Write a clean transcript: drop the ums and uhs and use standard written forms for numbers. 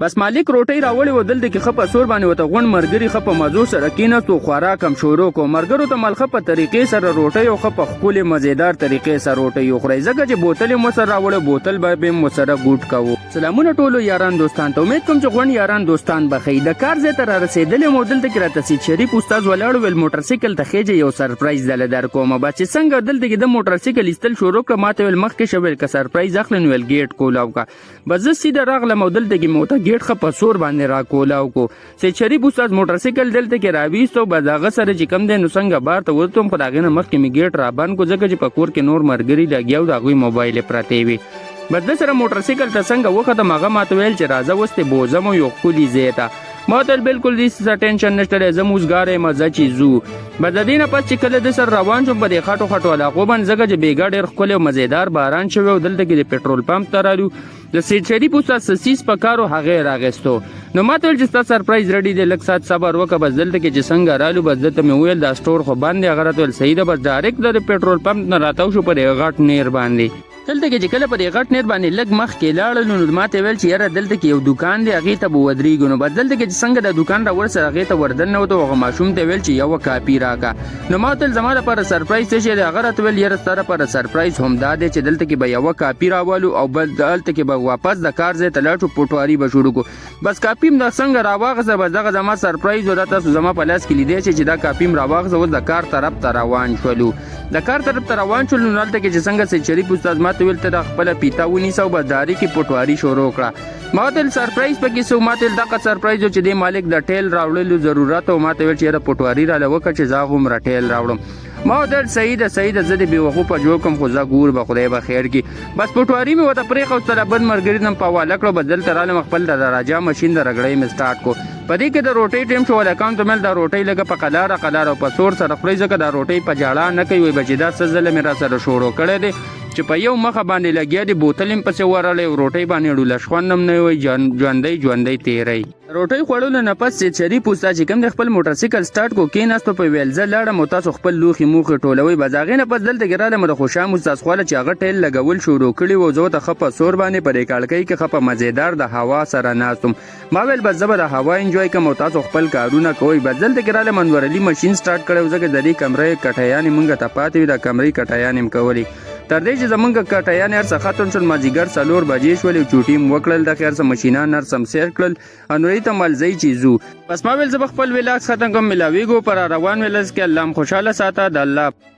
بس مالک روټۍ راوړې و دلته کې ښه په سور باندې ورته غونډ ملګري ښه په مزو سره کېناستو خوراک هم شروع کړو. ملګرو ته مل ښه په طریقې سره روټۍ او ښه په ښکلې مزېدار طریقې سره روټۍ وخورئ ځکه چې بوتل یې مو سره راوړی بوتل به یې مو سره ګوټ کوو. سلامونه ټولو یاران دوستان ته، امید کوم چې غونډ یاران دوستان به ښه د کار ځای ته رارسېدلې مو دلته کې راته سید شریف استاد ولاړ ویل موټرسایکل ته خېجه یو سرپرایز دله در کومه. بس چې څنګه دلته کې د موټرسایکل ایستل شروع کړه ماته ویل مخکې شه ویل که سرپرایز اخلې نو ویل ګیټ کولاو که. بس زه سیده راغلم او دلته کې مو ته ګیټ ښه په سور باندې را کولاو کو. سید شریف استاد موټرسایکل دلته کې راویستو بس هغه سره چې کم دی نو څنګه بار ته ورتم خو د هغې نه مخکې مې ګیټ را بند کو ځکه چې په کور کې نور ملګري لګیا و د هغوی موبایل یې پرتې وي. بس د سره موټرسایکل ته څنګه وختم هغه ماته ویل چې راځه اوس دې بوځم یو ښکلي ځای ته. ما ته بالکل دې څه ټینشن نشته دی، زه موزګار یم ځه چې ځو. بس د دې نه پس چې کله د سر روان شوم په دې خټو خټو علاقو باندې ځکه چې بېګا ډېر ښکلی او مزېدار باران شوی او دلته کې د پټرول پمپ ته رالو. د سید شریف استاد څه څیز په کار و هغه یې راغېستو. نو ما ته ویل چې ستا سرپرایز رډي دی لږ ساعت صبر وکړه. بس دلته کې چې څنګه رالو بس دلته مې وویل دا سټور خو بند دی. هغه راته ویل صحیح ده. بس ډایرکټ د پټرول پمپ نه راتاو شو په دې غټ نیر باندې. دلته کې چې کله په دې غټ نیر باندې لږ مخکې لاړلو نو ما ته ویل چې یاره دلته کې یو دوکان دی هغې ته به ودرېږو. نو بس دلته کې چې څنګه د دوکان راورسېد هغې ته وردننوتو هغه ماشوم ته ویل چې یوه کاپي راکړه. نو ما ته ویل زما لپاره سرپرایز څه شی دی؟ هغه راته ویل یاره ستا لپاره سرپرایز همدا دی چې دلته کې به یوه کاپي راولو او بل دلته کې به واپس د کار ځای ته لاړ شو پټواري به شروع کړو. بس کاپي م څنګه راواخېسته بس دغه زما سرپرایز و. دا تاسو زما په لاس کې لیدی چې دا کاپي م راواخېسته اوس د کار طرف ته روان شولو. د کار طرف ته روان شولو نو هلته کې چې څنګه سید شریف استاد ما ته ویل ته دا خپله پیتا ونیسه او بس داري کې پټواري شروع کړه. ما ته ویل سرپرایز پکې څه؟ ما ته ویل دغه سرپرایز و چې دې مالک د ټیل راوړلو ضرورت و. ما ته ویل چې یاره پټواري راله وکړه چې زه هغومره ټیل راوړم. ما ورته ویل صحیح ده صحیح ده زه دې بېوقوفه جوړ کړم خو زه ګور به خدای به خیر کړي. بس پټواري مې ورته پرېښوستله بد ملګري ته مې په حواله کړو. بس دلته رالم خپل د راجا مشین د رګړۍ مې سټارټ کړو. په دې کې د روټۍ ټیم شو هلکانو ته مې دا روټۍ لږه په قلاره قلاره او په سور سره خورئ ځکه دا روټۍ په جاړه نه کوي. وایي به چې دا څه ځله مې را سره شروع کړی دی چې په یو مخه باندې لګیا دي بوتل هم پسې ورلی او روټۍ باندې ډوله شخوند هم نه وي ژوندی ژوندی تېری. روټۍ خوړلو نه پس سید شریف استاد چې کوم دی خپل موټرسایکل سټارټ کو کېناستو په ویل زه لاړم او تاسو خپل لوښي موښي ټولوئ. بس هغې نه پس دلته کې رالم د خوشام استاد خواله چې هغه ټیل لګول شروع کړي وو. زه ورته ښه په سور باندې په دې کړکۍ کې ښه په مزېدار د هوا سره ناست وم. ما ویل بس زه به د هوا انجوای کوم او تاسو خپل کارونه کوئ. بس دلته کې رالم انورعلي مشین سټارټ کړی و ځکه د دې کمرې کټیانې مونږ ته پاتې وي د کمرې کټیانې م کولې. تر دې چې زمونږ کټیانې هر څه ختم شول مازدیګر 4 بجې شولې او چوټي م وکړل. د خیر څه مشینان هر څه م سیر کړل. انورعلي ته مل ځئ چې ځو. بس ما ویل زه به خپل ولاګس ختم کوم ملاویږو پر روان ویلز کې الله م خوشحاله ساته د الله